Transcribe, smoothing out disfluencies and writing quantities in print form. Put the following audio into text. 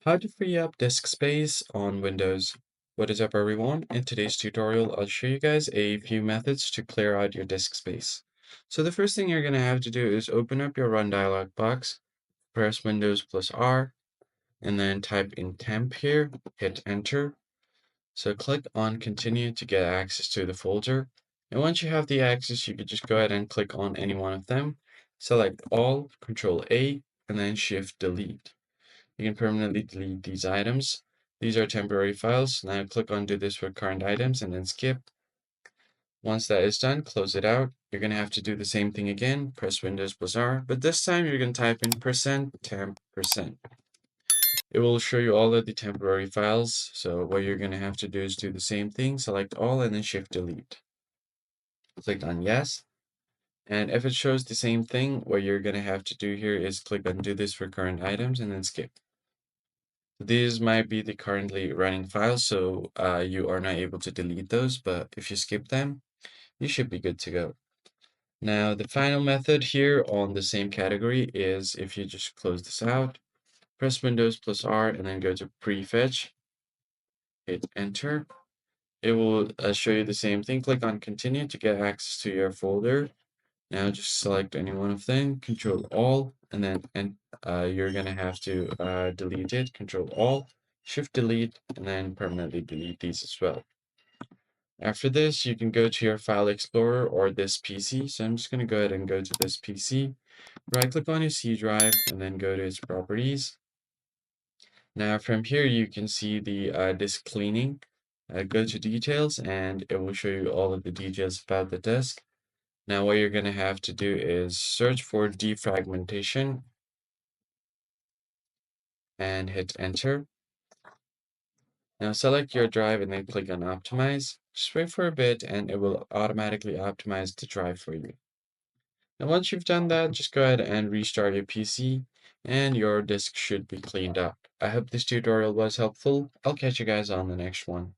How to free up disk space on Windows. What is up, everyone? In today's tutorial, I'll show you guys a few methods to clear out your disk space. So the first thing you're going to have to do is open up your Run dialog box, press Windows plus R, and then type in temp here, hit enter. So click on continue to get access to the folder. And once you have the access, you can just go ahead and click on any one of them. Select all, Control A, and then Shift Delete. You can permanently delete these items. These are temporary files. Now click on do this for current items and then skip. Once that is done, close it out. You're going to have to do the same thing again. Press Windows plus R, but this time you're going to type in %temp%. It will show you all of the temporary files. So what you're going to have to do is do the same thing. Select all and then Shift Delete. Click on yes. And if it shows the same thing, what you're going to have to do here is click on do this for current items and then skip. These might be the currently running files, so you are not able to delete those, but if you skip them, you should be good to go. Now, the final method here on the same category is if you just close this out, press Windows plus R, and then go to prefetch, hit enter. It will show you the same thing. Click on continue to get access to your folder. Now just select any one of them, Control All, and then you're gonna have to delete it. Control All, Shift Delete, and then permanently delete these as well. After this, you can go to your File Explorer or this PC. So I'm just gonna go ahead and go to this PC. Right click on your C drive and then go to its properties. Now from here, you can see the disk cleaning. Go to details and it will show you all of the details about the disk. Now what you're going to have to do is search for defragmentation and hit enter. Now select your drive and then click on optimize. Just wait for a bit and it will automatically optimize the drive for you. Now once you've done that, just go ahead and restart your PC and your disk should be cleaned up. I hope this tutorial was helpful. I'll catch you guys on the next one.